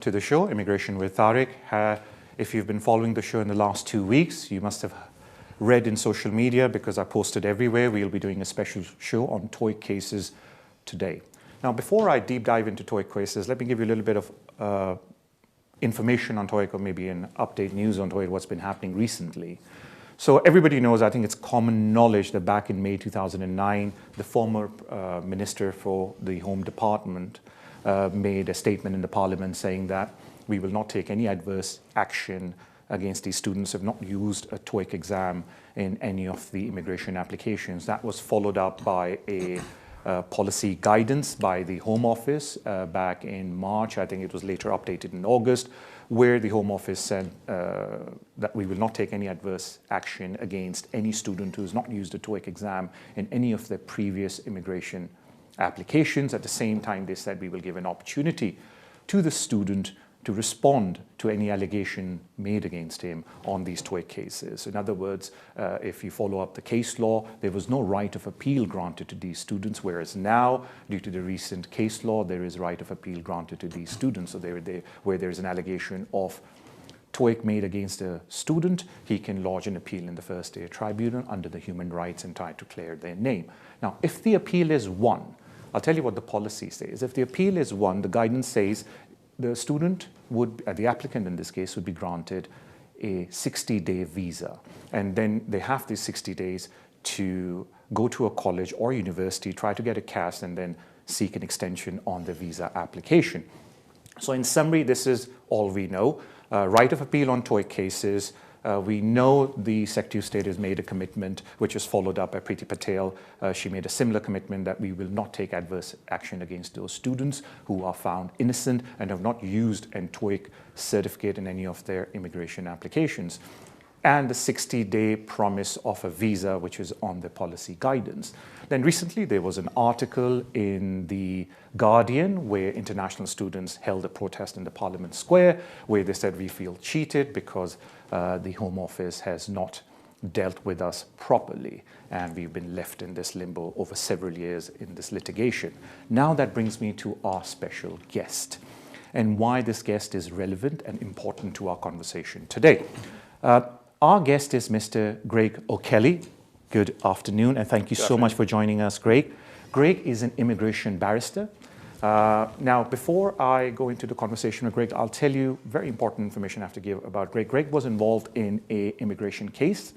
To the show, Immigration with Tariq. If you've been following the show in the last 2 weeks, you must have read in social media because I posted everywhere. We'll be doing a special show on TOEIC cases today. Now, before I deep dive into TOEIC cases, let me give you a little bit of information on TOEIC, or maybe an update news on TOEIC, what's been happening recently. So everybody knows, I think it's common knowledge, that back in May 2009, the former Minister for the Home Department made a statement in the Parliament saying that we will not take any adverse action against these students who have not used a TOEIC exam in any of the immigration applications. That was followed up by a policy guidance by the Home Office back in March. I think it was later updated in August, where the Home Office said that we will not take any adverse action against any student who has not used a TOEIC exam in any of their previous immigration applications. At the same time, they said we will give an opportunity to the student to respond to any allegation made against him on these TOEIC cases. In other words, if you follow up the case law, there was no right of appeal granted to these students, whereas now, due to the recent case law, there is right of appeal granted to these students. So where there is an allegation of TOEIC made against a student, he can lodge an appeal in the first tier tribunal under the human rights and try to clear their name. Now, if the appeal is won, I'll tell you what the policy says. If the appeal is won, the guidance says the student would, the applicant in this case, would be granted a 60-day visa. And then they have these 60 days to go to a college or university, try to get a CAS, and then seek an extension on the visa application. So in summary, this is all we know. Right of appeal on TOEIC cases. We know the Secretary of State has made a commitment, which was followed up by Priti Patel. She made a similar commitment that we will not take adverse action against those students who are found innocent and have not used a TOEIC certificate in any of their immigration applications. And the 60-day promise of a visa, which is on the policy guidance. Then recently there was an article in The Guardian where international students held a protest in the Parliament Square, where they said we feel cheated because the Home Office has not dealt with us properly, and we've been left in this limbo over several years in this litigation. Now that brings me to our special guest and why this guest is relevant and important to our conversation today. Our guest is Mr. Greg O'Kelly. Good afternoon, and thank you so much for joining us, Greg. Greg is an immigration barrister. Now, before I go into the conversation with Greg, I'll tell you very important information I have to give about Greg. Greg was involved in an immigration case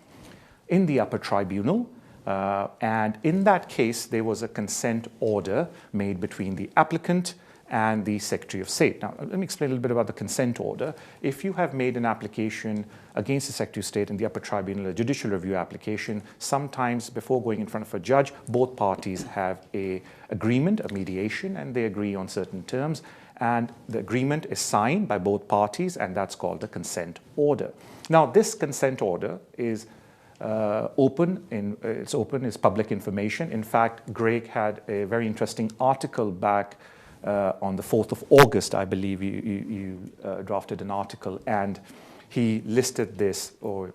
in the upper tribunal, and in that case, there was a consent order made between the applicant and the Secretary of State. Now, let me explain a little bit about the consent order. If you have made an application against the Secretary of State in the upper tribunal, a judicial review application, sometimes before going in front of a judge, both parties have an agreement, a mediation, and they agree on certain terms. And the agreement is signed by both parties, and that's called the consent order. Now, this consent order is it's public information. In fact, Greg had a very interesting article back on the 4th of August, I believe you drafted an article, and he listed this, or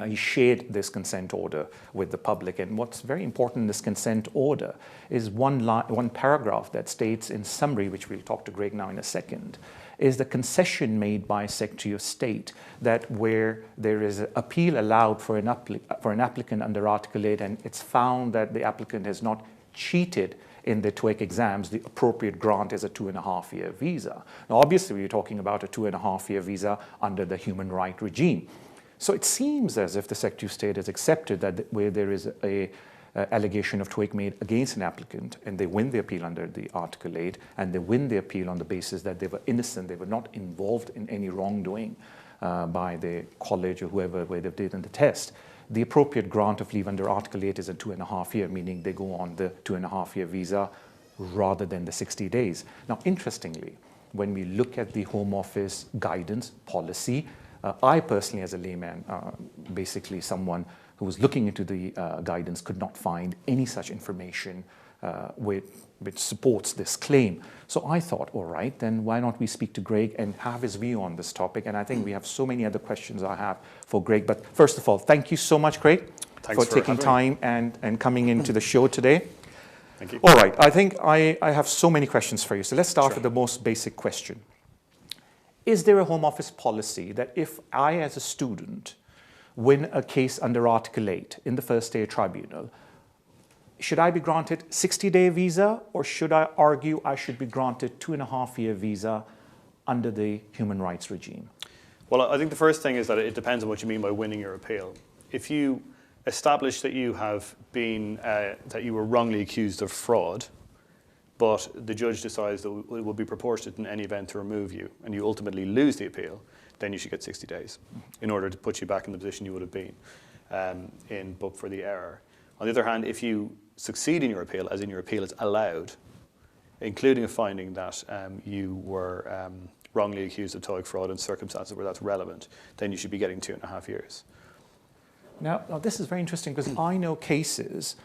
he shared this consent order with the public. And what's very important in this consent order is one paragraph that states in summary, which we'll talk to Greg now in a second, is the concession made by Secretary of State that where there is an appeal allowed for an applicant under Article 8, and it's found that the applicant has not cheated in the TOEIC exams, the appropriate grant is a 2.5-year visa. Now, obviously, we're talking about a 2.5-year visa under the human right regime. So it seems as if the Secretary of State has accepted that where there is a allegation of TOEIC made against an applicant, and they win the appeal under the Article 8, and they win the appeal on the basis that they were innocent, they were not involved in any wrongdoing by the college or whoever, where they did in the test. The appropriate grant of leave under Article 8 is a 2.5-year, meaning they go on the 2.5-year visa rather than the 60 days. Now, interestingly, when we look at the Home Office guidance policy, I personally, as a layman, basically someone who was looking into the guidance, could not find any such information which supports this claim. So I thought, all right, then why not we speak to Greg and have his view on this topic? And I think we have so many other questions I have for Greg. But first of all, thank you so much, Greg, for taking time and coming into the show today. Thank you. All right, I think I have so many questions for you. So let's start with the most basic question. is there a Home Office policy that if I, as a student, win a case under Article 8 in the first day tribunal, should I be granted 60-day visa, or should I argue I should be granted 2.5-year visa under the human rights regime? Well, I think the first thing is that it depends on what you mean by winning your appeal. If you establish that you have been, that you were wrongly accused of fraud, but the judge decides that it would be proportionate in any event to remove you, and you ultimately lose the appeal, then you should get 60 days in order to put you back in the position you would have been in but for the error. On the other hand, if you succeed in your appeal, as in your appeal is allowed, including a finding that you were wrongly accused of TOEIC fraud in circumstances where that's relevant, then you should be getting 2.5 years. Now this is very interesting, because I know cases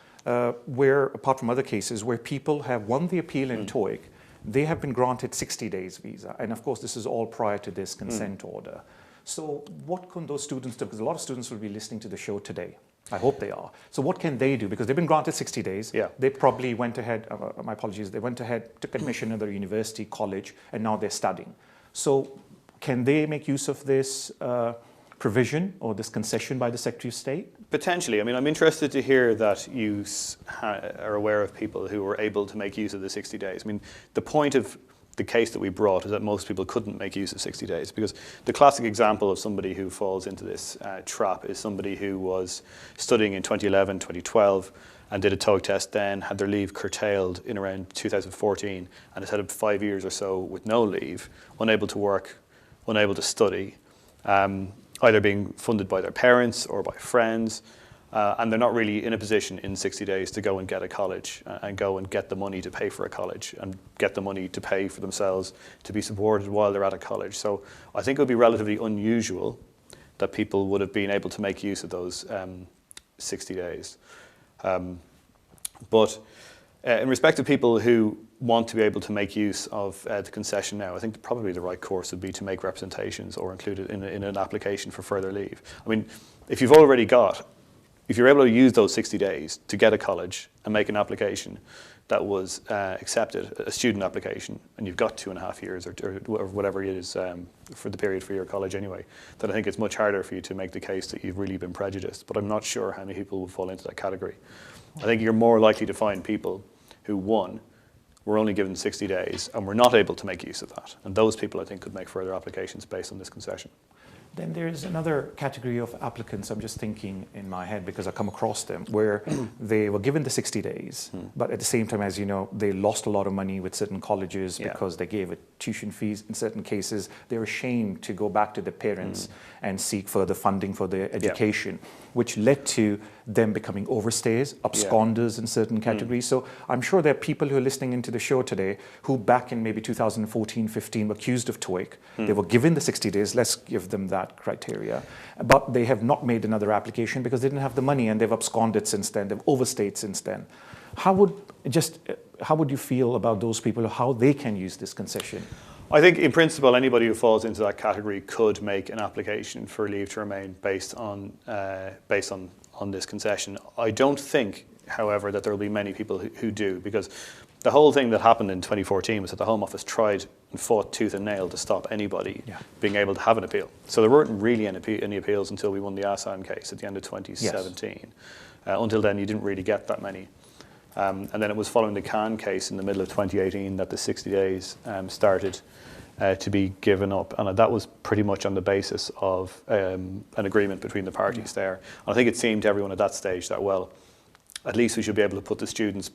where, apart from other cases, where people have won the appeal in TOEIC, they have been granted 60 days visa. And of course, this is all prior to this consent order. So what can those students do? Because a lot of students will be listening to the show today. I hope they are. So what can they do? Because they've been granted 60 days. Yeah. They probably went ahead, my apologies, they went ahead, took admission in their university, college, and now they're studying. So can they make use of this provision or this concession by the Secretary of State? Potentially. I mean, I'm interested to hear that you are aware of people who were able to make use of the 60 days. I mean, the point of the case that we brought is that most people couldn't make use of 60 days, because the classic example of somebody who falls into this trap is somebody who was studying in 2011, 2012, and did a TOEIC test then, had their leave curtailed in around 2014, and has had 5 years or so with no leave, unable to work, unable to study, either being funded by their parents or by friends, and they're not really in a position in 60 days to go and get a college and go and get the money to pay for a college and get the money to pay for themselves to be supported while they're at a college. So I think it would be relatively unusual that people would have been able to make use of those 60 days. But in respect to people who want to be able to make use of the concession now, I think probably the right course would be to make representations or include it in an application for further leave. I mean, if you're able to use those 60 days to get a college and make an application that was accepted, a student application, and you've got 2.5 years or whatever it is for the period for your college anyway, then I think it's much harder for you to make the case that you've really been prejudiced. But I'm not sure how many people will fall into that category. I think you're more likely to find people who, one, were only given 60 days and were not able to make use of that. And those people, I think, could make further applications based on this concession. Then there's another category of applicants, I'm just thinking in my head because I come across them, where they were given the 60 days, but at the same time, as you know, they lost a lot of money with certain colleges because they gave tuition fees. In certain cases, they're ashamed to go back to their parents and seek further funding for their education, which led to them becoming overstayers, absconders in certain categories. So I'm sure there are people who are listening into the show today who back in maybe 2014-15 were accused of TOEIC. They were given the 60 days, let's give them that criteria, but they have not made another application because they didn't have the money, and they've absconded since then, they've overstayed since then. How would you feel about those people, how they can use this concession? I think in principle anybody who falls into that category could make an application for leave to remain based on this concession. I don't think, however, that there will be many people who do, because the whole thing that happened in 2014 was that the Home Office tried and fought tooth and nail to stop anybody being able to have an appeal. So there weren't really any appeals until we won the Asan case at the end of 2017. Until then, you didn't really get that many. And then it was following the Khan case in the middle of 2018 that the 60 days started to be given up. And that was pretty much on the basis of an agreement between the parties there. And I think it seemed to everyone at that stage that, well, at least we should be able to put the students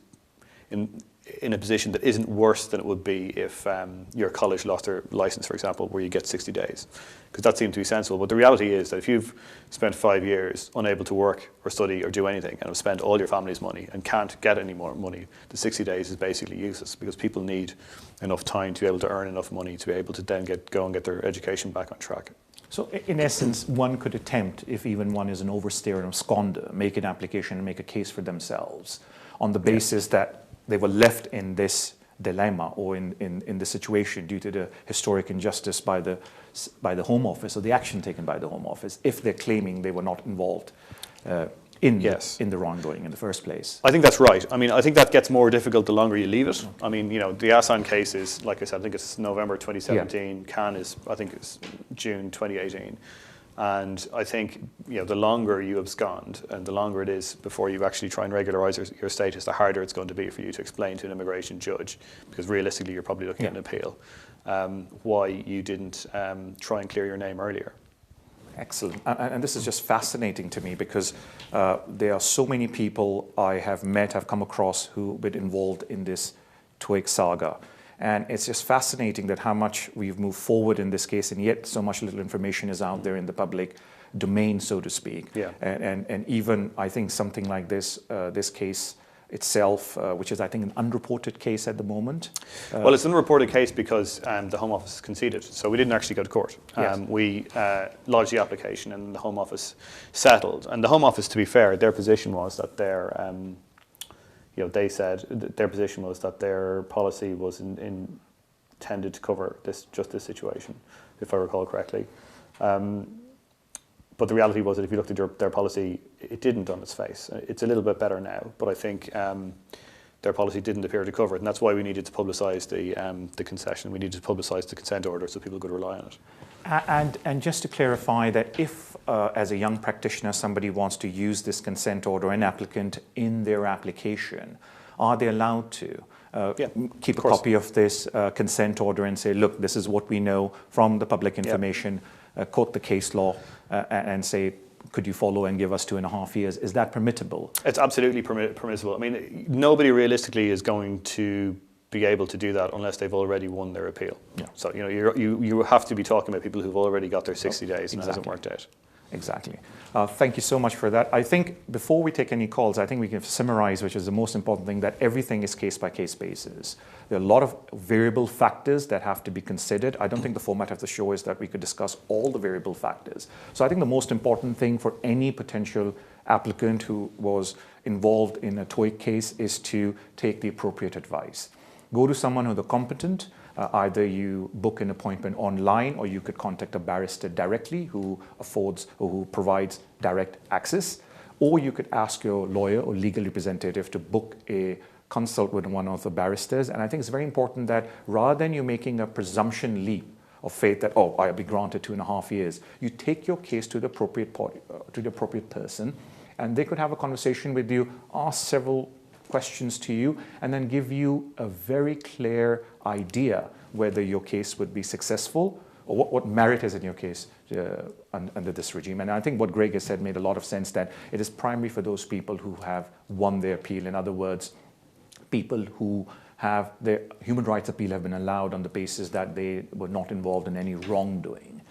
in a position that isn't worse than it would be if your college lost their license, for example, where you get 60 days. Because that seemed to be sensible. But the reality is that if you've spent 5 years unable to work or study or do anything and have spent all your family's money and can't get any more money, the 60 days is basically useless, because people need enough time to be able to earn enough money to be able to then go and get their education back on track. So in essence, one could attempt, if even one is an overstayer and absconder, make an application and make a case for themselves on the basis that they were left in this dilemma or in the situation due to the historic injustice by the Home Office, or the action taken by the Home Office, if they're claiming they were not involved in Yes. the wrongdoing in the first place. I think that's right. I mean, I think that gets more difficult the longer you leave it. I mean, you know, the Asan case is, like I said, I think it's November 2017. Khan is, I think it's June 2018. And I think, you know, the longer you abscond and the longer it is before you actually try and regularize your status, the harder it's going to be for you to explain to an immigration judge, because realistically you're probably looking at an appeal, why you didn't try and clear your name earlier. Excellent. And this is just fascinating to me because there are so many people I have met, I've come across who've been involved in this TOEIC saga. And it's just fascinating that how much we've moved forward in this case, and yet so much little information is out there in the public domain, so to speak. Yeah. And even I think something like this, this case itself, which is I think an unreported case at the moment. Well, it's an unreported case because the Home Office conceded, so we didn't actually go to court. Yes. We lodged the application and the Home Office settled. And the Home Office, to be fair, their position was that they said their position was that their policy was intended to cover just this situation, if I recall correctly. But the reality was that if you looked at their policy, it didn't on its face. It's a little bit better now, but I think their policy didn't appear to cover it, and that's why we needed to publicise the concession. We needed to publicise the consent order so people could rely on it. And just to clarify that if, as a young practitioner, somebody wants to use this consent order, an applicant in their application, are they allowed to keep a copy of this consent order and say, look, this is what we know from the public information, quote the case law, and say, could you follow and give us 2.5 years? Is that permissible? It's absolutely permissible. I mean, nobody realistically is going to be able to do that unless they've already won their appeal. Yeah. So, you know, you have to be talking about people who've already got their 60 days and it hasn't worked out. Exactly. Thank you so much for that. I think before we take any calls, I think we can summarize, which is the most important thing, that everything is case-by-case basis. There are a lot of variable factors that have to be considered. I don't think the format of the show is that we could discuss all the variable factors. So I think the most important thing for any potential applicant who was involved in a TOEIC case is to take the appropriate advice. Go to someone who's competent. Either you book an appointment online or you could contact a barrister directly who provides direct access, or you could ask your lawyer or legal representative to book a consult with one of the barristers. And I think it's very important that rather than you making a presumption leap of faith that, oh, I'll be granted 2.5 years, you take your case to the appropriate party, to the appropriate person, and they could have a conversation with you, ask several questions to you, and then give you a very clear idea whether your case would be successful or what merit is in your case under this regime. And I think what Greg has said made a lot of sense, that it is primary for those people who have won their appeal. In other words, people who have their human rights appeal have been allowed on the basis that they were not involved in any wrongdoing.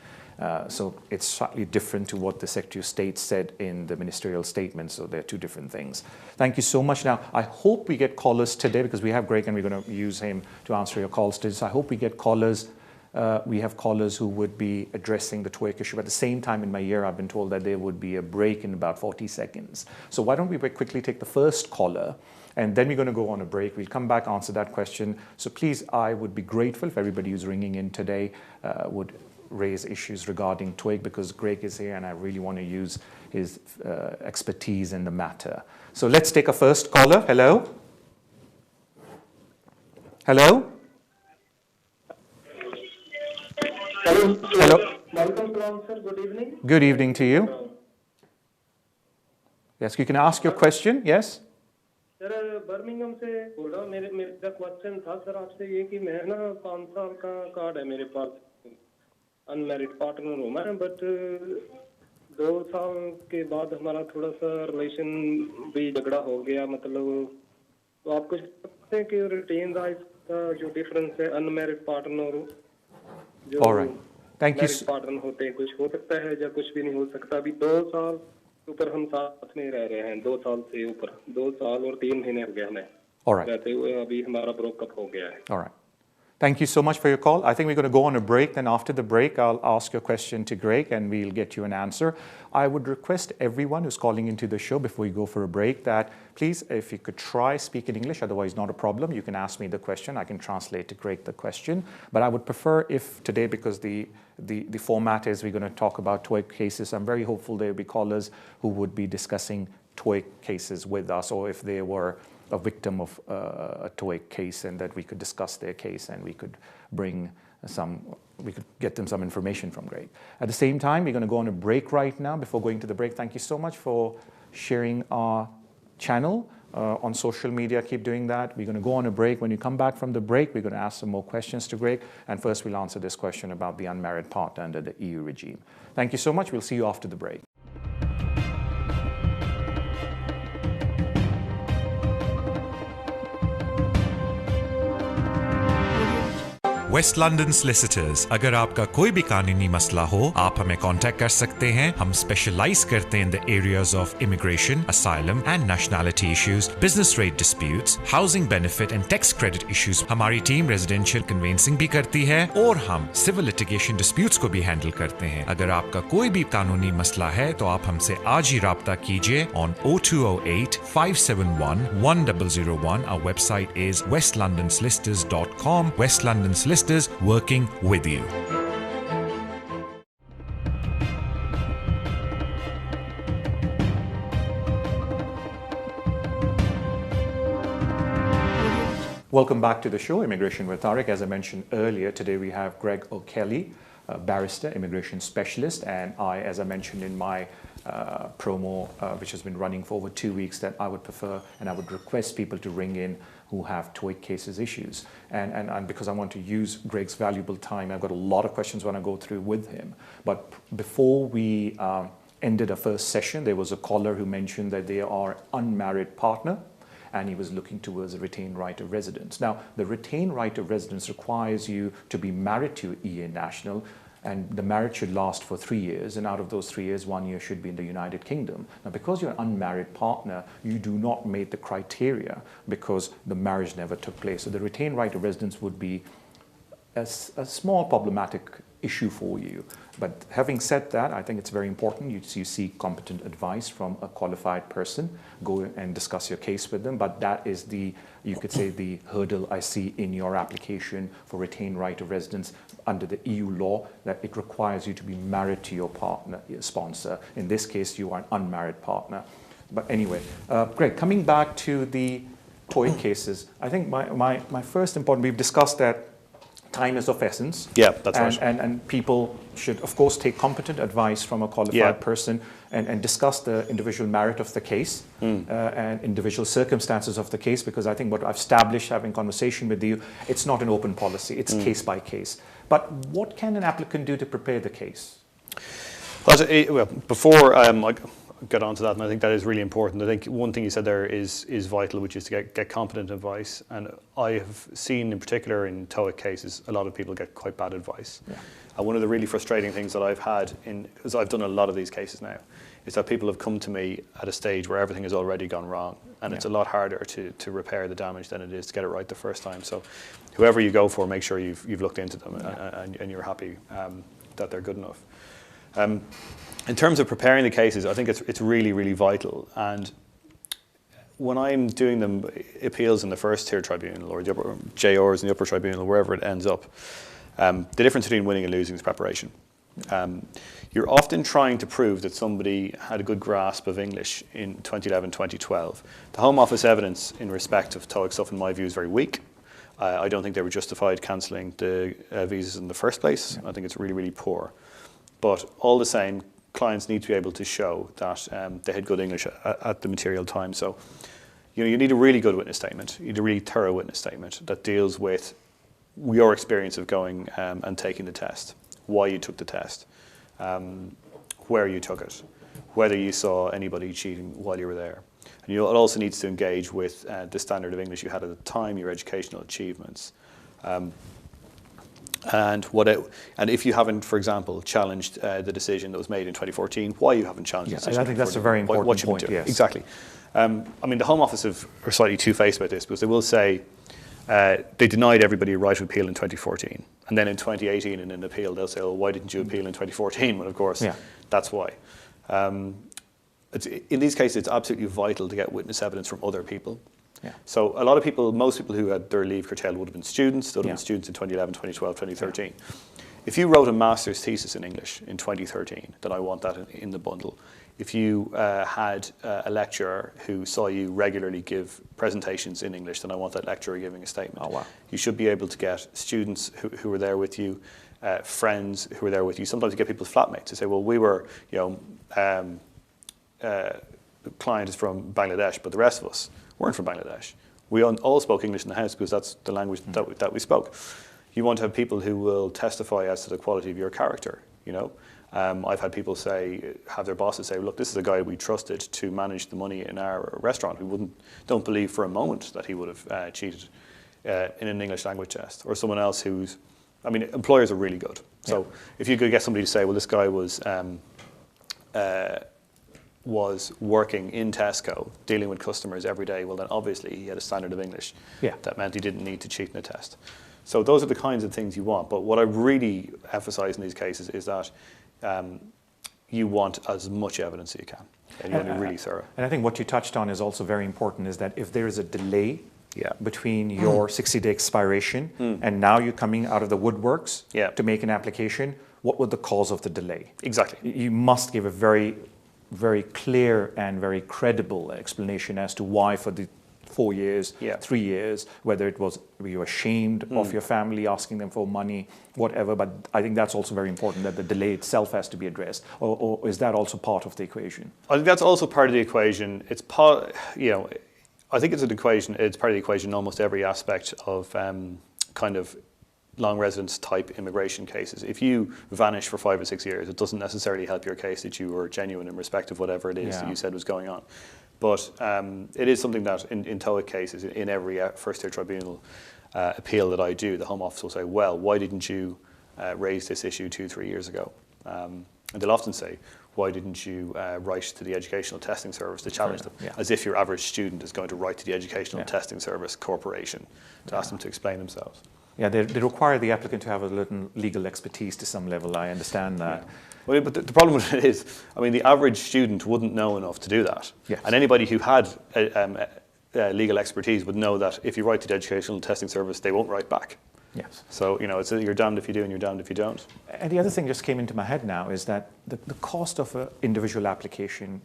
So it's slightly different to what the Secretary of State said in the ministerial statement. So they're two different things. Thank you so much. Now, I hope we get callers today because we have Greg and we're going to use him to answer your calls today. So I hope we get callers. We have callers who would be addressing the TOEIC issue. At the same time in my ear, I've been told that there would be a break in about 40 seconds. So why don't we quickly take the first caller, and then we're going to go on a break. We'll come back, answer that question. So please, I would be grateful if everybody who's ringing in today would raise issues regarding TOEIC, because Greg is here and I really want to use his expertise in the matter. So let's take a first caller. Hello? Hello? Hello? Welcome, sir. Good evening. Good evening to you. Yes, you can ask your question. Yes? Sir Birmingham से बोल रहा हूँ. मेरा question था sir आपसे ये कि मैं ना 5 साल का कार्ड है मेरे पास, अनमैरिड पार्टनर हूँ मैं, बट 2 साल के बाद हमारा थोड़ा सा रिलेशन भी झगड़ा हो गया, मतलब तो आप कुछ सकते हैं कि रिटेन राइट्स का जो डिफरेंस है अनमैरिड पार्टनर जो मैरिड पार्टनर होते हैं, कुछ हो सकता है या कुछ भी नहीं हो सकता. अभी 2 साल ऊपर हम साथ में रह रहे हैं, 2 साल से ऊपर, 2 साल और 3 महीने हो गए हमें रहते हुए, अभी हमारा ब्रेकअप हो गया है. All right. Thank you so much for your call. I think we're going to go on a break. Then after the break, I'll ask your question to Greg and we'll get you an answer. I would request everyone who's calling into the show before we go for a break that please, if you could try speak in English, otherwise not a problem. You can ask me the question. I can translate to Greg the question. But I would prefer if today, because the format is we're going to talk about TOEIC cases, I'm very hopeful there will be callers who would be discussing TOEIC cases with us, or if they were a victim of a TOEIC case, and that we could discuss their case and we could get them some information from Greg. At the same time, we're going to go on a break right now. Before going to the break, thank you so much for sharing our channel on social media. Keep doing that. We're going to go on a break. When you come back from the break, we're going to ask some more questions to Greg. And first, we'll answer this question about the unmarried partner under the EU regime. Thank you so much. We'll see you after the break. West London solicitors. अगर आपका कोई भी कानूनी मसला हो, आप हमें contact कर सकते हैं। हम स्पेशलाइज करते हैं in the areas of immigration, asylum and nationality issues, business rate disputes, housing benefit and tax credit issues. हमारी टीम रेजिडेंशियल कन्वेंसिंग भी करती है और हम सिविल लिटिगेशन डिस्प्यूट्स को भी हैंडल करते हैं। अगर आपका कोई भी कानूनी मसला है तो आप हमसे आज ही राब्ता कीजिए on 0208 571 1001। Our website is westlondonsolicitors.com. West London Solicitors, working with you. Welcome back to the show, Immigration with Tariq. As I mentioned earlier, today we have Greg O'Kelly, a barrister, immigration specialist, and I, as I mentioned in my promo, which has been running for over 2 weeks, that I would prefer and I would request people to ring in who have TOEIC cases issues. And because I want to use Greg's valuable time, I've got a lot of questions I want to go through with him. But before we ended our first session, there was a caller who mentioned that they are unmarried partner, and he was looking towards a retained right of residence. Now, the retained right of residence requires you to be married to an EA national, and the marriage should last for 3 years, and out of those 3 years, 1 year should be in the United Kingdom. Now, because you're an unmarried partner, you do not meet the criteria because the marriage never took place. So the retained right of residence would be a small problematic issue for you. But having said that, I think it's very important you seek competent advice from a qualified person. Go and discuss your case with them. But that is you could say, the hurdle I see in your application for retained right of residence under the EU law, that it requires you to be married to your partner, your sponsor. In this case, you are an unmarried partner. But anyway, Greg, coming back to the TOEIC cases, I think my first important, we've discussed that time is of essence. Yeah, that's right. And people should, of course, take competent advice from a qualified person and discuss the individual merit of the case and individual circumstances of the case, because I think what I've established having conversation with you, it's not an open policy, it's case by case. But what can an applicant do to prepare the case? Well, before I get on to that, and I think that is really important. I think one thing you said there is vital, which is to get competent advice. And I have seen, in particular in TOEIC cases, a lot of people get quite bad advice. Yeah. And one of the really frustrating things that I've had, because I've done a lot of these cases now, is that people have come to me at a stage where everything has already gone wrong, and it's a lot harder to repair the damage than it is to get it right the first time. So whoever you go for, make sure you've looked into them and you're happy that they're good enough. In terms of preparing the cases, I think it's really, really vital. And when I'm doing them appeals in the first tier tribunal or the upper, JRs in the upper tribunal, wherever it ends up, the difference between winning and losing is preparation. You're often trying to prove that somebody had a good grasp of English in 2011, 2012. The Home Office evidence in respect of TOEIC stuff, in my view, is very weak. I don't think they were justified cancelling the visas in the first place. I think it's really, really poor. But all the same, clients need to be able to show that they had good English at the material time. So you need a really good witness statement. You need a really thorough witness statement that deals with your experience of going and taking the test, why you took the test, where you took it, whether you saw anybody cheating while you were there. And it also needs to engage with the standard of English you had at the time, your educational achievements. And if you haven't, for example, challenged the decision that was made in 2014, why you haven't challenged the decision? I think that's a very important point. Yes. Exactly. I mean, the Home Office are slightly two-faced about this, because they will say they denied everybody a right to appeal in 2014, and then in 2018 in an appeal they'll say, "Oh, why didn't you appeal in 2014?" Well, of course, that's why. In these cases, it's absolutely vital to get witness evidence from other people. Yeah. So a lot of people, most people who had their leave curtailed would have been students. They would have been students in 2011, 2012, 2013. If you wrote a master's thesis in English in 2013, then I want that in the bundle. if you had a lecturer who saw you regularly give presentations in English, then I want that lecturer giving a statement. Oh, wow. You should be able to get students who were there with you, friends who were there with you. Sometimes you get people's flatmates to say, well, we were, the client is from Bangladesh, but the rest of us weren't from Bangladesh. We all spoke English in the house because that's the language that we spoke. You want to have people who will testify as to the quality of your character, I've had people have their bosses say, look, this is a guy we trusted to manage the money in our restaurant. We don't believe for a moment that he would have cheated in an English language test. Or someone else employers are really good. So if you could get somebody to say, well, this guy was working in Tesco, dealing with customers every day, well, then obviously he had a standard of English. That meant he didn't need to cheat in a test. So those are the kinds of things you want. But what I really emphasize in these cases is that you want as much evidence as you can. And you want to be really thorough. And I think what you touched on is also very important, is that if there is a delay between your 60-day expiration and now you're coming out of the woodworks to make an application, what was the cause of the delay? Exactly. You must give a very, very clear and very credible explanation as to why for the 4 years, 3 years, whether it was you were ashamed of your family asking them for money, whatever. But I think that's also very important, that the delay itself has to be addressed. Or is that also part of the equation? I think that's also part of the equation. It's part, I think it's an equation. It's part of the equation in almost every aspect of kind of long residence type immigration cases. If you vanish for 5 or 6 years, it doesn't necessarily help your case that you were genuine in respect of whatever it is that you said was going on. But it is something that in TOEIC cases, in every first-tier tribunal appeal that I do, the Home Office will say, well, why didn't you raise this issue 2-3 years ago? And they'll often say, why didn't you write to the Educational Testing Service to challenge them? As if your average student is going to write to the Educational Testing Service Corporation to ask them to explain themselves. Yeah, they require the applicant to have a little legal expertise to some level. I understand that. Well, but the problem with it is, the average student wouldn't know enough to do that. And anybody who had legal expertise would know that if you write to the Educational Testing Service, they won't write back. Yes. So, it's you're damned if you do and you're damned if you don't. And the other thing just came into my head now is that the cost of an individual application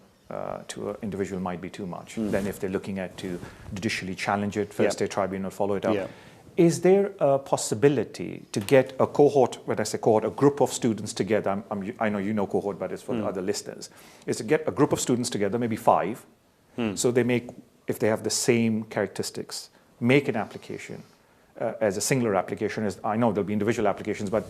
to an individual might be too much. Then if they're looking at to judicially challenge it, first-tier tribunal, follow it up. Is there a possibility to get a cohort, when I say cohort, a group of students together, I know you know cohort, but it's for the other listeners, is to get a group of students together, maybe 5, so if they have the same characteristics, make an application as a singular application. I know there'll be individual applications, but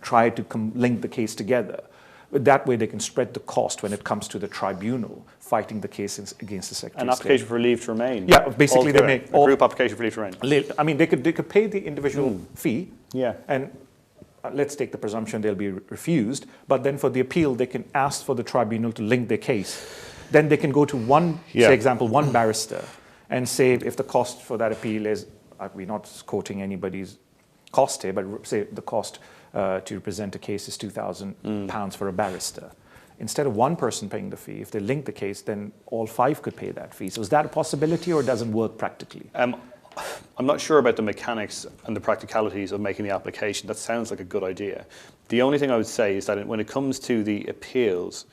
try to link the case together. But that way they can spread the cost when it comes to the tribunal fighting the case against the Secretary An of State. application for leave to remain. Yeah, basically they make a group application for leave to remain. They could pay the individual fee. And let's take the presumption they'll be refused. But then for the appeal, they can ask for the tribunal to link their case. Then they can go to one barrister and say if the cost for that appeal is, we're not quoting anybody's cost here, but say the cost to represent a case is £2,000 for a barrister. Instead of one person paying the fee, if they link the case, then all 5 could pay that fee. So is that a possibility, or doesn't work practically? I'm not sure about the mechanics and the practicalities of making the application. That sounds like a good idea. The only thing I would say is that when it comes to the appeals,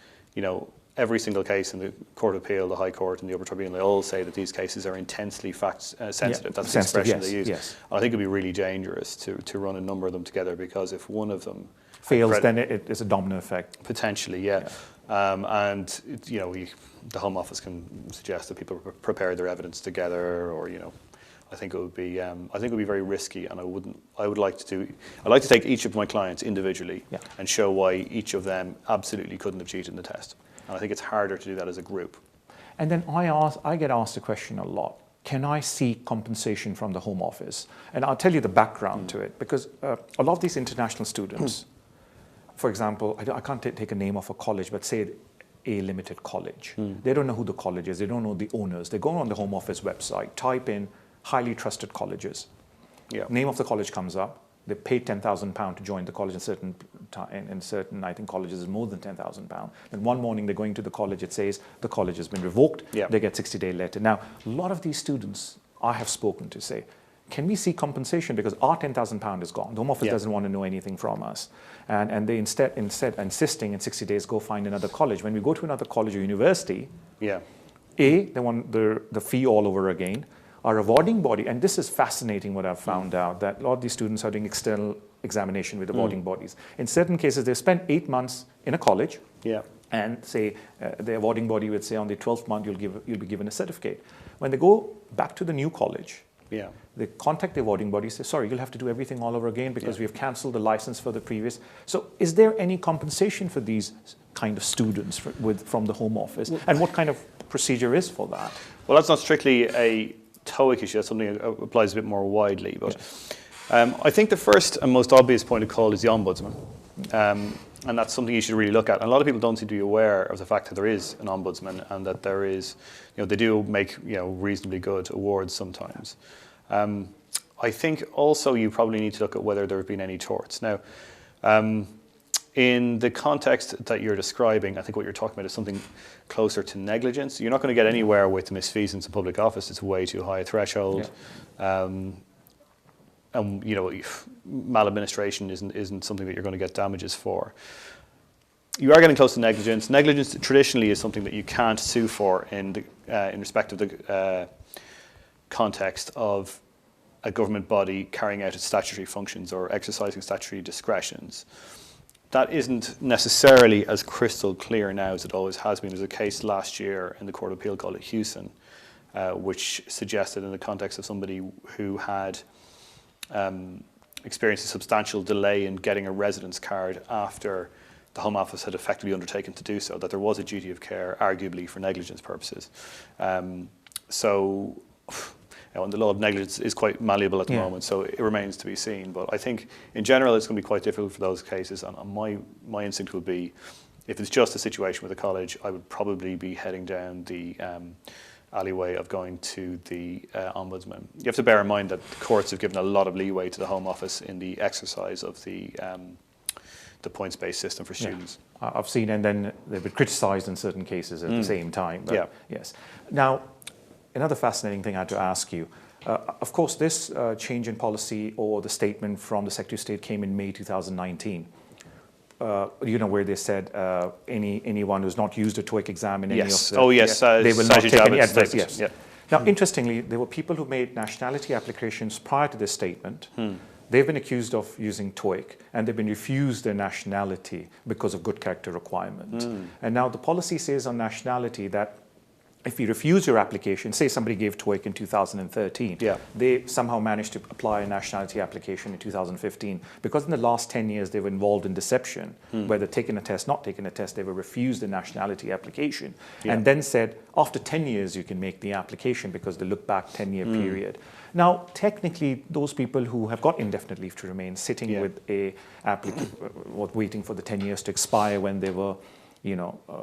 every single case in the Court of Appeal, the High Court and the Upper Tribunal, they all say that these cases are intensely fact-sensitive. That's the expression they use. I think it would be really dangerous to run a number of them together, because if one of them fails, then it is a domino effect. Potentially, and the Home Office can suggest that people prepare their evidence together, or I think it would be very risky, and I'd like to take each of my clients individually and show why each of them absolutely couldn't have cheated in the test. And I think it's harder to do that as a group. And then I get asked a question a lot. Can I seek compensation from the Home Office? And I'll tell you the background to it, because a lot of these international students, for example, I can't take a name of a college, but say a limited college. They don't know who the college is. They don't know the owners. They go on the Home Office website, type in highly trusted colleges. Name of the college comes up. They pay £10,000 to join the college. In certain, I think colleges is more than £10,000. Then one morning they're going to the college. It says the college has been revoked. They get 60-day letter. Now, a lot of these students I have spoken to say, can we see compensation? Because our £10,000 is gone. The Home Office Yeah. doesn't want to know anything from us. And they instead insisting in 60 days, go find another college. When we go to another college or university, Yeah. they want the fee all over again. Our awarding body, and this is fascinating what I've found out, that a lot of these students are doing external examination with awarding bodies. In certain cases, they've spent 8 months in a college, Yeah. and say the awarding body would say on the 12th month you'll be given a certificate. When they go back to the new college, Yeah. they contact the awarding body, say, sorry, you'll have to do everything all over again because we have cancelled the license for the previous. So is there any compensation for these kind of students from the Home Office? And what kind of procedure is for that? Well, that's not strictly a TOEIC issue. That's something that applies a bit more widely. But I think the first and most obvious point of call is the Ombudsman. And that's something you should really look at. And a lot of people don't seem to be aware of the fact that there is an Ombudsman and that there is, they do make, reasonably good awards sometimes. I think also you probably need to look at whether there have been any torts. Now, in the context that you're describing, I think what you're talking about is something closer to negligence. You're not going to get anywhere with misfeasance in public office. It's way too high a threshold. Yeah. And maladministration isn't something that you're going to get damages for. You are getting close to negligence. Negligence traditionally is something that you can't sue for in respect of the context of a government body carrying out its statutory functions or exercising statutory discretions. That isn't necessarily as crystal clear now as it always has been. There was a case last year in the Court of Appeal called Hewson, which suggested in the context of somebody who had experienced a substantial delay in getting a residence card after the Home Office had effectively undertaken to do so, that there was a duty of care, arguably for negligence purposes. And the law of negligence is quite malleable at the moment, so it remains to be seen. But I think, in general, it's going to be quite difficult for those cases. And my instinct would be, if it's just a situation with a college, I would probably be heading down the alleyway of going to the Ombudsman. You have to bear in mind that the courts have given a lot of leeway to the Home Office in the exercise of the points-based system for students. Yeah. I've seen, and then they've been criticised in certain cases at the same time. But yes. Now, another fascinating thing I had to ask you. Of course, this change in policy or the statement from the Secretary of State came in May 2019. Where they said anyone who's not used a TOEIC exam in any of the... they will not take any advice. Yes. Yeah. Now, interestingly, there were people who made nationality applications prior to this statement. They've been accused of using TOEIC, and they've been refused their nationality because of good character requirement. And now the policy says on nationality that if you refuse your application, say somebody gave TOEIC in 2013, they somehow managed to apply a nationality application in 2015. Because in the last 10 years they were involved in deception, whether taking a test, not taking a test, they were refused the nationality application. And then said, after 10 years you can make the application because they look back 10-year period. Now, technically, those people who have got indefinite leave to remain, sitting with a waiting for the 10 years to expire when they were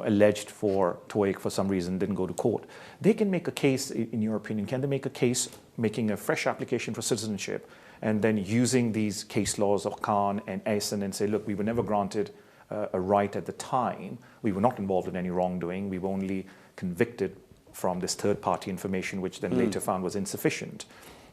alleged for TOEIC for some reason, didn't go to court. They can make a case, in your opinion, can they make a case making a fresh application for citizenship and then using these case laws of Khan and Eisen and say, look, we were never granted a right at the time. We were not involved in any wrongdoing. We were only convicted from this third-party information, which then later found was insufficient.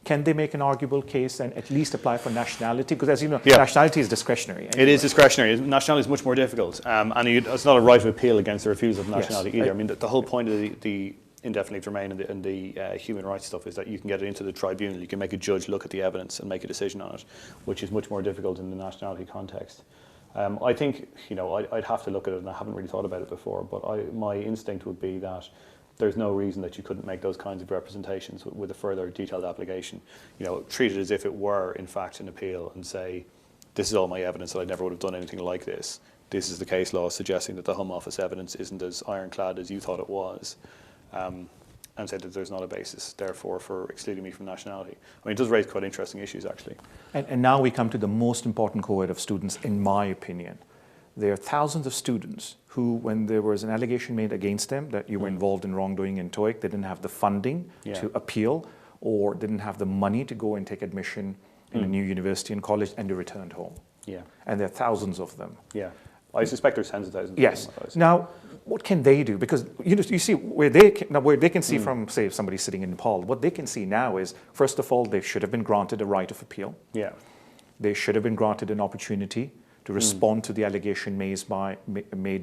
Can they make an arguable case and at least apply for nationality? Because as you know, nationality is discretionary. Anyway. It is discretionary. Nationality is much more difficult. And it's not a right of appeal against the refusal of nationality either. I mean, the whole point of the indefinite leave to remain and the human rights stuff is that you can get it into the tribunal. You can make a judge look at the evidence and make a decision on it, which is much more difficult in the nationality context. I think, I'd have to look at it, and I haven't really thought about it before, but my instinct would be that there's no reason that you couldn't make those kinds of representations with a further detailed application. Treat it as if it were, in fact, an appeal and say, this is all my evidence that I never would have done anything like this. This is the case law suggesting that the Home Office evidence isn't as ironclad as you thought it was. And say that there's not a basis, therefore, for excluding me from nationality. I mean, it does raise quite interesting issues, actually. And now we come to the most important cohort of students, in my opinion. There are thousands of students who, when there was an allegation made against them that you were involved in wrongdoing in TOEIC, they didn't have the funding to appeal, or didn't have the money to go and take admission in a new university and college, and they returned home. And there are thousands of them. I suspect there's tens of thousands. Yes. Now, what can they do? Because you see where they can see from, say, somebody sitting in Nepal, what they can see now is, first of all, they should have been granted a right of appeal. Yeah. They should have been granted an opportunity to respond to the allegation made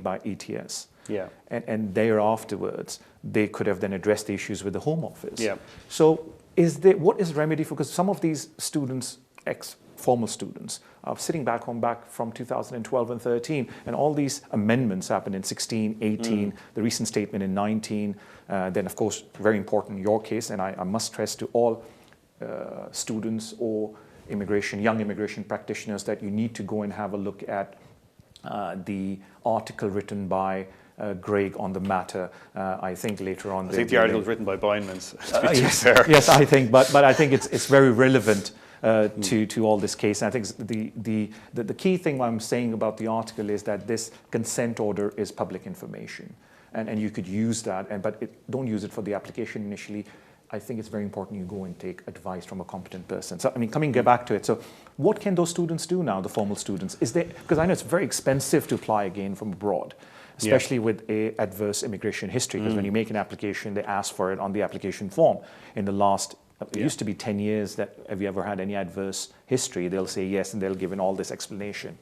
by ETS. Yeah. And thereafterwards, they could have then addressed the issues with the Home Office. Yeah. So what is remedy for, because some of these students, ex-former students, are sitting back from 2012 and 13, and all these amendments happened in 16, 18, the recent statement in 19, then of course, very important in your case, and I must stress to all students or young immigration practitioners that you need to go and have a look at the article written by Greg on the matter. I think later on. I think the article was written by Bindmans. Yes, I think, but I think it's very relevant to all this case. And I think the key thing I'm saying about the article is that this consent order is public information, and you could use that, but don't use it for the application initially. I think it's very important you go and take advice from a competent person. So, I mean, get back to it. So, what can those students do now, the formal students? Because I know it's very expensive to apply again from abroad, especially with a adverse immigration history, because when you make an application, they ask for it on the application form. In the last, it used to be 10 years that have you ever had any adverse history? They'll say yes, and they'll give in all this explanation.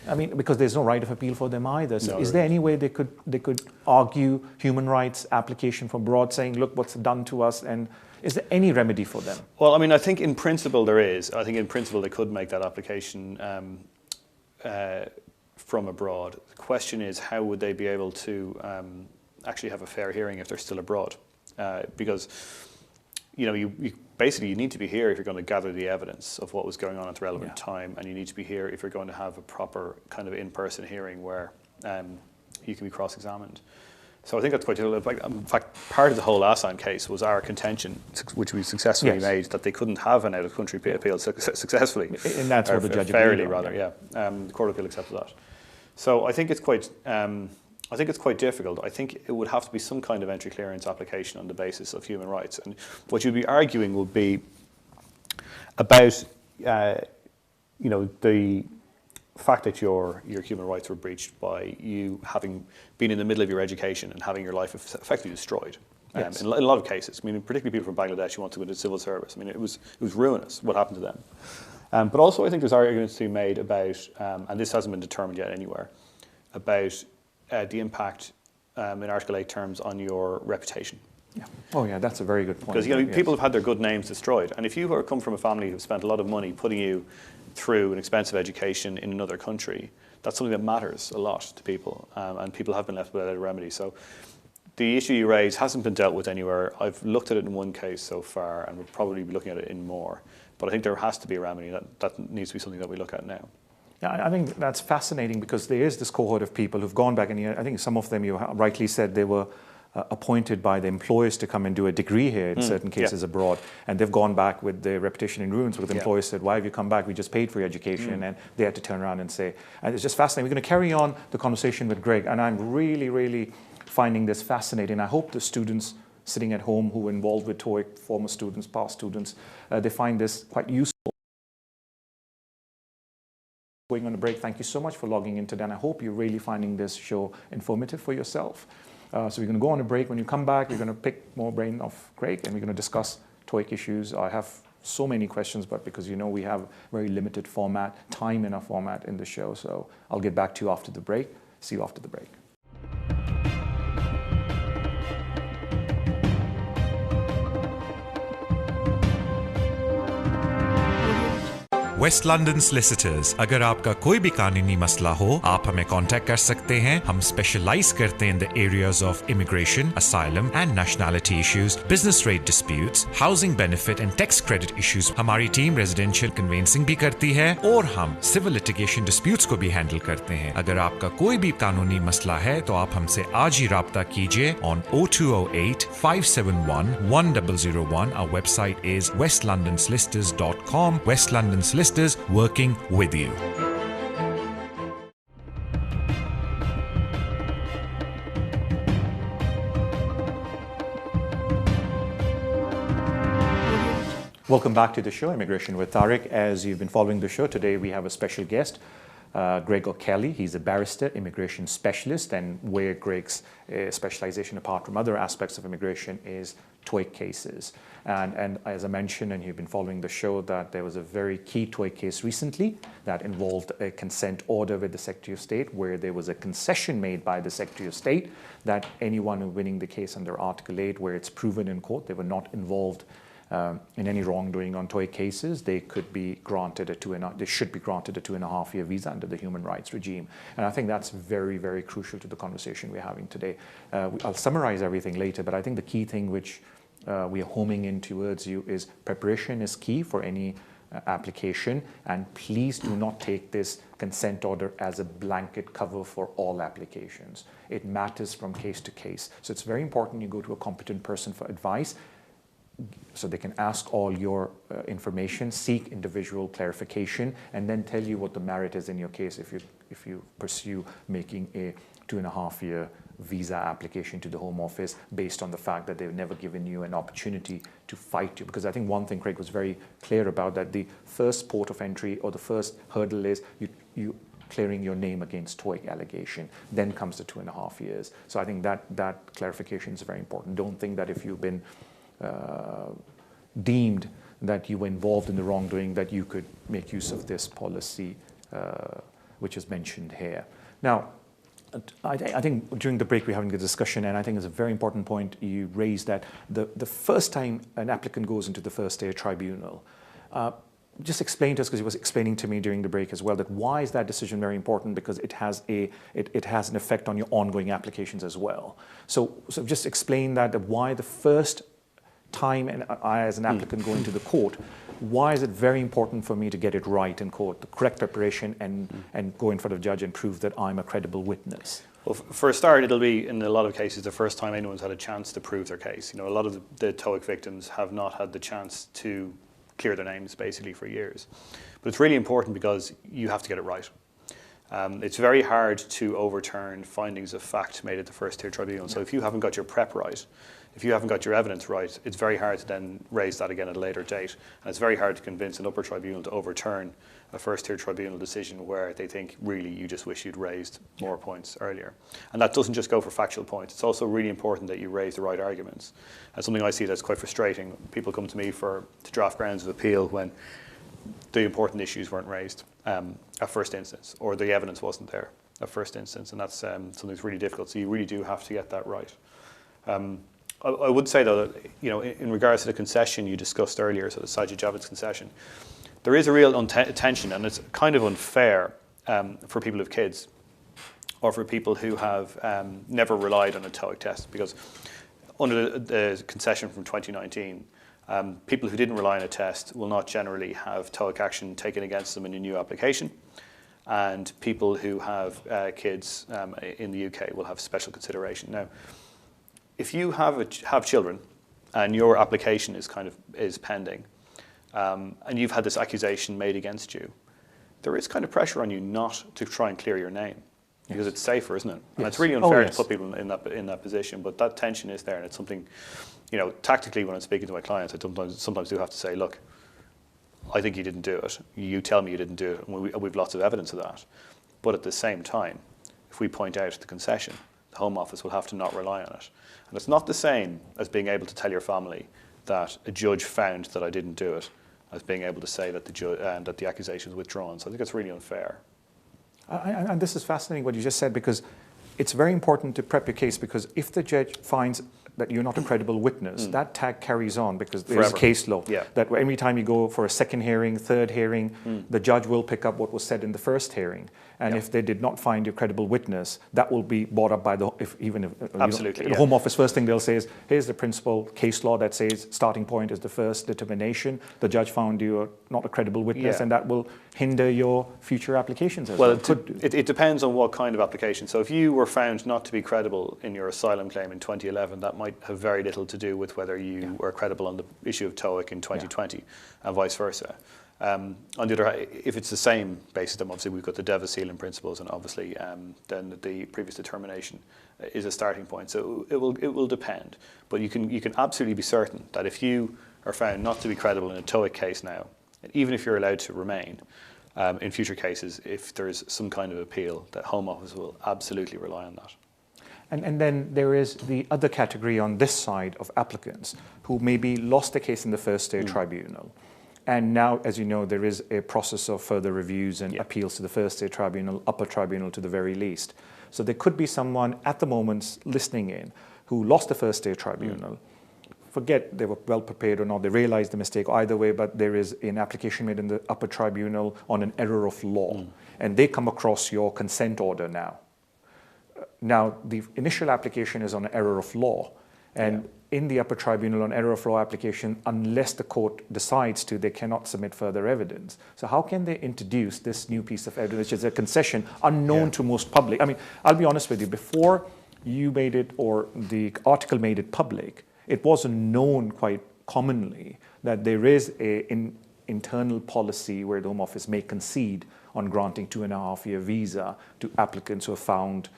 I mean, because there's no right of appeal for them either. So is there any way they could argue human rights application from abroad, saying, look, what's done to us, and is there any remedy for them? Well, I mean, I think in principle there is. I think in principle they could make that application from abroad. The question is, how would they be able to actually have a fair hearing if they're still abroad? Because you basically you need to be here if you're going to gather the evidence of what was going on at the relevant time, and you need to be here if you're going to have a proper kind of in-person hearing where you can be cross-examined. So I think that's quite difficult. In fact, part of the whole Assan case was our contention, which we successfully made, that they couldn't have an out-of-country appeal successfully. And that's what the judge fairly, agreed on, rather, the Court of Appeal accepted that. So I think it's quite. I think it's quite difficult. I think it would have to be some kind of entry clearance application on the basis of human rights. And what you'd be arguing would be about, the fact that your human rights were breached by you having been in the middle of your education and having your life effectively destroyed. Yes. In a lot of cases, I mean, particularly people from Bangladesh who want to go into civil service. I mean, it was ruinous what happened to them. But also, I think there's arguments to be made about, and this hasn't been determined yet anywhere, about the impact in Article 8 terms on your reputation. Yeah. Oh yeah, that's a very good point. Because people have had their good names destroyed, and if you come from a family who've spent a lot of money putting you through an expensive education in another country, that's something that matters a lot to people, and people have been left without a remedy. So the issue you raise hasn't been dealt with anywhere. I've looked at it in one case so far, and we'll probably be looking at it in more. But I think there has to be a remedy. That needs to be something that we look at now. Yeah, I think that's fascinating, because there is this cohort of people who've gone back, and I think some of them, you rightly said, they were appointed by the employers to come and do a degree here in certain cases abroad, and they've gone back with their reputation in ruins, because the employers said, why have you come back? We just paid for your education, and they had to turn around and say, and it's just fascinating. We're going to carry on the conversation with Greg, and I'm really, really finding this fascinating. I hope the students sitting at home who were involved with TOEIC, former students, past students, they find this quite useful. Going on a break, thank you so much for logging in today, and I hope you're really finding this show informative for yourself. So we're going to go on a break. When you come back, we're going to pick more brain off Greg, and we're going to discuss TOEIC issues. I have so many questions, but because we have very limited time in our format in the show, so I'll get back to you after the break. See you after the break. West London solicitors, अगर आपका कोई भी कानूनी मसला हो, आप हमें contact कर सकते हैं. हम स्पेशलाइज करते हैं in the areas of immigration, asylum and nationality issues, business rate disputes, housing benefit and tax credit issues. हमारी टीम रेजिडेंशियल कन्वेंसिंग भी करती है, और हम सिविल लिटिगेशन डिस्प्यूट्स को भी हैंडल करते हैं. अगर आपका कोई भी कानूनी मसला है तो आप हमसे आज ही राब्ता कीजिए on 0208 571 1001. Our website is westlondonsolicitors.com. West London Solicitors, working with you. Welcome back to the show, Immigration with Tariq. As you've been following the show, today we have a special guest, Greg O'Kelly. He's a barrister, immigration specialist, and where Greg's specialization, apart from other aspects of immigration, is TOEIC cases. And as I mentioned, and you've been following the show, that there was a very key TOEIC case recently that involved a consent order with the Secretary of State, where there was a concession made by the Secretary of State that anyone winning the case under Article 8, where it's proven in court they were not involved in any wrongdoing on TOEIC cases, they should be granted a 2.5-year visa under the human rights regime. And I think that's very, very crucial to the conversation we're having today. I'll summarize everything later, but I think the key thing which we are homing in towards you is preparation is key for any application, and please do not take this consent order as a blanket cover for all applications. It matters from case to case. So it's very important you go to a competent person for advice, so they can ask all your information, seek individual clarification, and then tell you what the merit is in your case if you pursue making a 2.5-year visa application to the Home Office based on the fact that they've never given you an opportunity to fight you. Because I think one thing Craig was very clear about, that the first port of entry or the first hurdle is you clearing your name against TOEIC allegation. Then comes the 2.5 years. So I think that clarification is very important. Don't think that if you've been deemed that you were involved in the wrongdoing that you could make use of this policy which is mentioned here. Now, I think during the break we're having a discussion, and I think it's a very important point you raised, that the first time an applicant goes into the first tier tribunal, just explain to us, because he was explaining to me during the break as well, that why is that decision very important? Because it has an effect on your ongoing applications as well. So just explain that why the first time I as an applicant go into the court, why is it very important for me to get it right in court, the correct preparation, and go in front of the judge and prove that I'm a credible witness? Well, for a start, it'll be, in a lot of cases, the first time anyone's had a chance to prove their case. You know, a lot of the TOEIC victims have not had the chance to clear their names, basically, for years. But it's really important because you have to get it right. It's very hard to overturn findings of fact made at the first tier tribunal. So if you haven't got your prep right, if you haven't got your evidence right, it's very hard to then raise that again at a later date. And it's very hard to convince an upper tribunal to overturn a first tier tribunal decision where they think, really, you just wish you'd raised more points earlier. And that doesn't just go for factual points. It's also really important that you raise the right arguments. And something I see that's quite frustrating, people come to me to draft grounds of appeal when the important issues weren't raised at first instance, or the evidence wasn't there at first instance, and that's something that's really difficult. So you really do have to get that right. I would say, though, that, you know, in regards to the concession you discussed earlier, so the Sajid Javid's concession, there is a real tension, and it's kind of unfair for people who have kids, or for people who have never relied on a TOEIC test, because under the concession from 2019, people who didn't rely on a test will not generally have TOEIC action taken against them in a new application, and people who have kids in the UK will have special consideration. Now, if you have children and your application is pending, and you've had this accusation made against you, there is kind of pressure on you not to try and clear your name, because it's safer, isn't it? And it's really unfair to put people in that position, but that tension is there, and it's something, you know, tactically when I'm speaking to my clients, I sometimes do have to say, look, I think you didn't do it. You tell me you didn't do it, and we've lots of evidence of that. But at the same time, if we point out the concession, the Home Office will have to not rely on it. And it's not the same as being able to tell your family that a judge found that I didn't do it, as being able to say that that the accusation is withdrawn. So I think it's really unfair. And this is fascinating what you just said, because it's very important to prep your case, because if the judge finds that you're not a credible witness, that tag carries on, because there's case law. Yeah. That every time you go for a second hearing, third hearing, the judge will pick up what was said in the first hearing. And if they did not find you a credible witness, that will be brought up by the Home Office. First thing they'll say is, here's the principal case law that says starting point is the first determination. The judge found you are not a credible witness, and that will hinder your future applications as well. It depends on what kind of application. So if you were found not to be credible in your asylum claim in 2011, that might have very little to do with whether you were credible on the issue of TOEIC in 2020, and vice versa. On the other hand, if it's the same basis, then obviously we've got the Devas-Sealand principles, and obviously then the previous determination is a starting point. So it will depend, but you can absolutely be certain that if you are found not to be credible in a TOEIC case now, and even if you're allowed to remain, in future cases, if there's some kind of appeal, the Home Office will absolutely rely on that. And then there is the other category on this side of applicants who maybe lost the case in the first stage tribunal. And now, as you know, there is a process of further reviews and appeals to the first stage tribunal, upper tribunal to the very least. So there could be someone at the moment listening in who lost the first stage tribunal. Forget they were well prepared or not, they realized the mistake either way, but there is an application made in the upper tribunal on an error of law. And they come across your consent order now. Now, the initial application is on an error of law. And in the upper tribunal on error of law application, unless the court decides to, they cannot submit further evidence. So how can they introduce this new piece of evidence, which is a concession unknown to most public? I mean, I'll be honest with you, before you made it or the article made it public, it wasn't known quite commonly that there is an internal policy where the Home Office may concede on granting 2.5-year visa to applicants who are found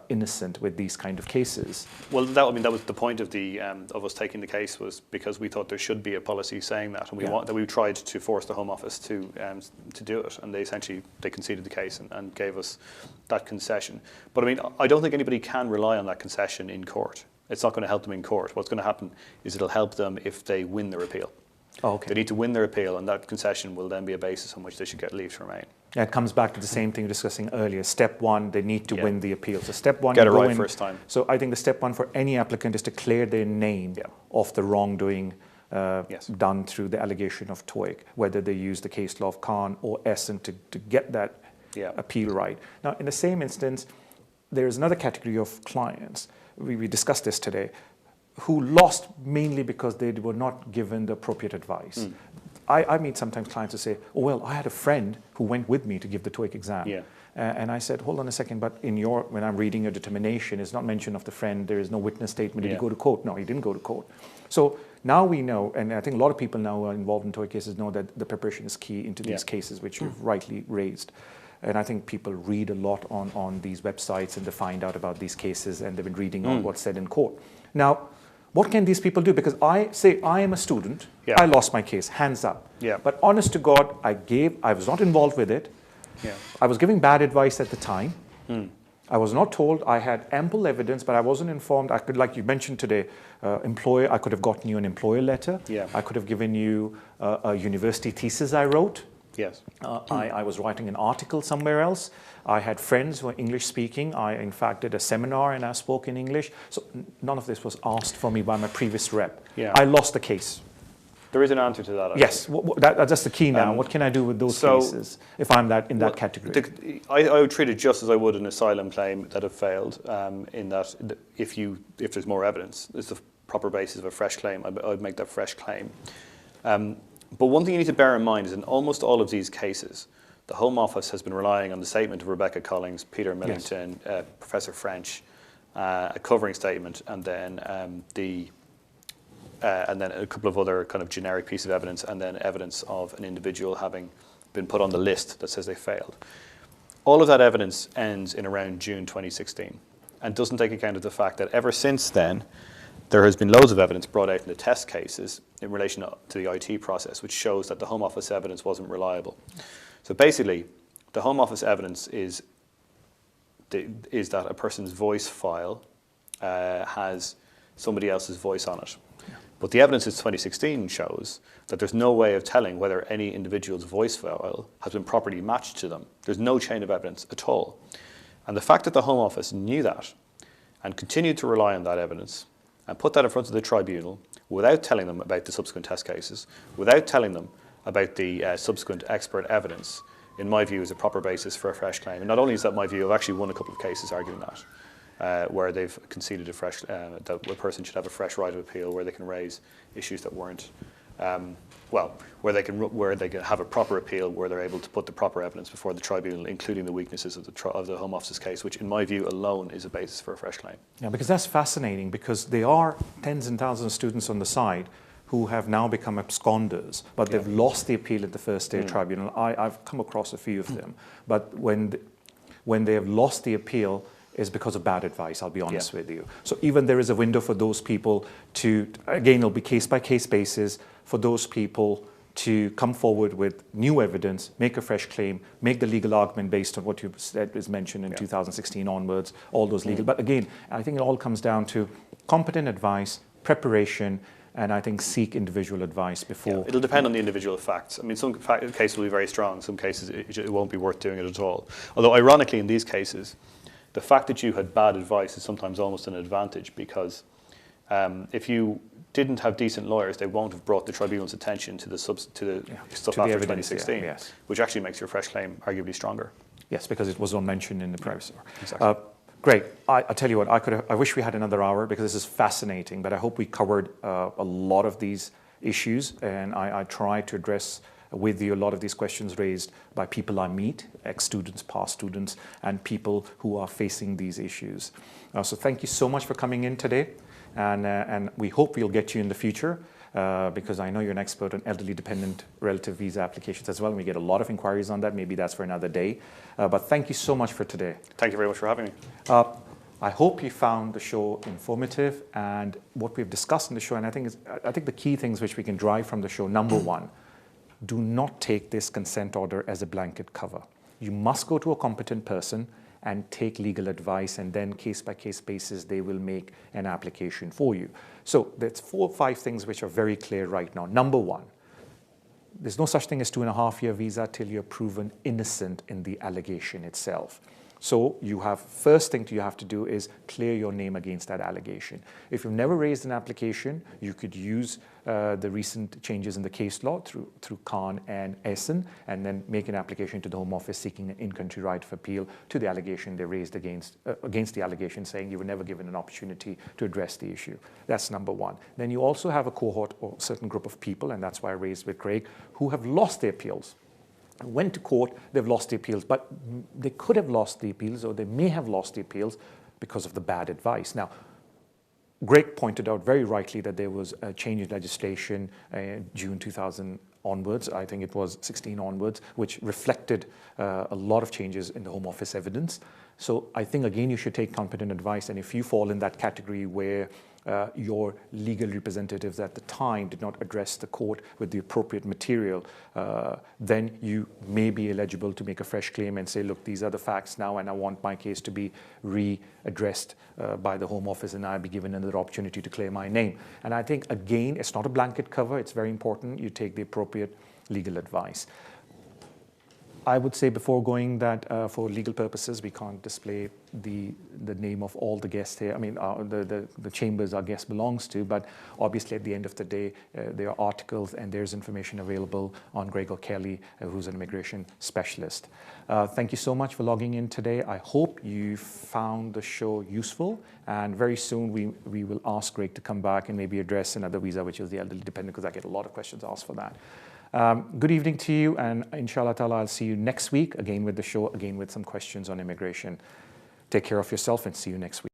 innocent with these kind of cases. Well, that was the point of of us taking the case, was because we thought there should be a policy saying that, and we tried to force the Home Office to do it, and they conceded the case and gave us that concession. But I mean, I don't think anybody can rely on that concession in court. It's not going to help them in court. What's going to happen is it'll help them if they win their appeal. Oh, okay. They need to win their appeal, and that concession will then be a basis on which they should get leave to remain. Yeah, it comes back to the same thing we were discussing earlier. Step one, they need to win the appeal. So step one, get it right first time. So I think the step one for any applicant is to clear their name of the wrongdoing done through the allegation of TOEIC, whether they use the case law of Khan or Essen to get that appeal right. Now, in the same instance, there is another category of clients, we discussed this today, who lost mainly because they were not given the appropriate advice. I meet sometimes clients who say, oh, well, I had a friend who went with me to give the TOEIC exam. And I said, hold on a second, but when I'm reading your determination, it's not mention of the friend, there is no witness statement, did he go to court? No, he didn't go to court. So now we know, and I think a lot of people now who are involved in TOEIC cases know that the preparation is key into these cases, which you've rightly raised. And I think people read a lot on these websites and they find out about these cases and they've been reading on what's said in court. Now, what can these people do? Because I say I am a student, I lost my case, hands up. But honest to God, I was not involved with it. I was giving bad advice at the time. I was not told. I had ample evidence, but I wasn't informed. I could, like you mentioned today, I could have gotten you an employer letter. I could have given you a university thesis I wrote. I was writing an article somewhere else. I had friends who were English speaking. I, in fact, did a seminar and I spoke in English. So none of this was asked for me by my previous rep. I lost the case. There is an answer to that. Yes, that's the key now. What can I do with those cases if I'm in that category? I would treat it just as I would an asylum claim that have failed, in that if there's more evidence, it's the proper basis of a fresh claim, I would make that fresh claim. But one thing you need to bear in mind is in almost all of these cases, the Home Office has been relying on the statement of Rebecca Collings, Peter Millington, Professor French, a covering statement, and then a couple of other kind of generic pieces of evidence, and then evidence of an individual having been put on the list that says they failed. All of that evidence ends in around June 2016 and doesn't take account of the fact that ever since then, there has been loads of evidence brought out in the test cases in relation to the IT process, which shows that the Home Office evidence wasn't reliable. So basically, the Home Office evidence is that a person's voice file has somebody else's voice on it. But the evidence since 2016 shows that there's no way of telling whether any individual's voice file has been properly matched to them. There's no chain of evidence at all. And the fact that the Home Office knew that and continued to rely on that evidence and put that in front of the tribunal without telling them about the subsequent test cases, without telling them about the subsequent expert evidence, in my view, is a proper basis for a fresh claim. And not only is that my view, I've actually won a couple of cases arguing that, where they've conceded that a person should have a fresh right of appeal, where they can raise issues that weren't, where they can have a proper appeal, where they're able to put the proper evidence before the tribunal, including the weaknesses of the Home Office's case, which in my view alone is a basis for a fresh claim. Yeah, because that's fascinating, because there are tens and thousands of students on the side who have now become absconders, but they've lost the appeal at the first stage tribunal. I've come across a few of them, but when they have lost the appeal, is because of bad advice, I'll be honest with you. So even there is a window for those people to, again, it'll be case-by-case basis, for those people to come forward with new evidence, make a fresh claim, make the legal argument based on what you said is mentioned in 2016 onwards, all those legal. But again, I think it all comes down to competent advice, preparation, and I think seek individual advice before. Yeah, it'll depend on the individual facts. I mean, some cases will be very strong, some cases it won't be worth doing it at all. Although ironically in these cases, the fact that you had bad advice is sometimes almost an advantage, because if you didn't have decent lawyers, they won't have brought the tribunal's attention to the stuff after 2016, yes. which actually makes your fresh claim arguably stronger. Yes, because it was all mentioned in the previous. Exactly. Great. I tell you what, I wish we had another hour, because this is fascinating, but I hope we covered a lot of these issues, and I tried to address with you a lot of these questions raised by people I meet, ex-students, past students, and people who are facing these issues. So thank you so much for coming in today, and we hope we'll get you in the future, because I know you're an expert on elderly dependent relative visa applications as well, and we get a lot of inquiries on that. Maybe that's for another day. But thank you so much for today. Thank you very much for having me. I hope you found the show informative, and what we've discussed in the show, and I think the key things which we can drive from the show, number one, do not take this consent order as a blanket cover. You must go to a competent person and take legal advice, and then case-by-case basis, they will make an application for you. So there's 4 or 5 things which are very clear right now. Number one, there's no such thing as 2.5-year visa till you're proven innocent in the allegation itself. So first thing you have to do is clear your name against that allegation. If you've never raised an application, you could use the recent changes in the case law through Khan and Essen, and then make an application to the Home Office seeking an in-country right of appeal to the allegation they raised against the allegation, saying you were never given an opportunity to address the issue. That's number one. Then you also have a cohort or certain group of people, and that's why I raised with Craig, who have lost their appeals. Went to court, they've lost the appeals, but they could have lost the appeals, or they may have lost the appeals because of the bad advice. Now, Greg pointed out very rightly that there was a change in legislation June 2000 onwards, I think it was 16 onwards, which reflected a lot of changes in the Home Office evidence. So I think, again, you should take competent advice, and if you fall in that category where your legal representatives at the time did not address the court with the appropriate material, then you may be eligible to make a fresh claim and say, look, these are the facts now, and I want my case to be readdressed by the Home Office, and I'll be given another opportunity to clear my name. And I think, again, it's not a blanket cover. It's very important you take the appropriate legal advice. I would say before going that for legal purposes, we can't display the name of all the guests here. I mean, the chambers our guest belongs to, but obviously at the end of the day, there are articles and there's information available on Greg O'Kelly, who's an immigration specialist. Thank you so much for logging in today. I hope you found the show useful, and very soon we will ask Greg to come back and maybe address another visa, which is the elderly dependent, because I get a lot of questions asked for that. Good evening to you, and inshallah ta'ala, I'll see you next week, again with the show, again with some questions on immigration. Take care of yourself, and see you next week.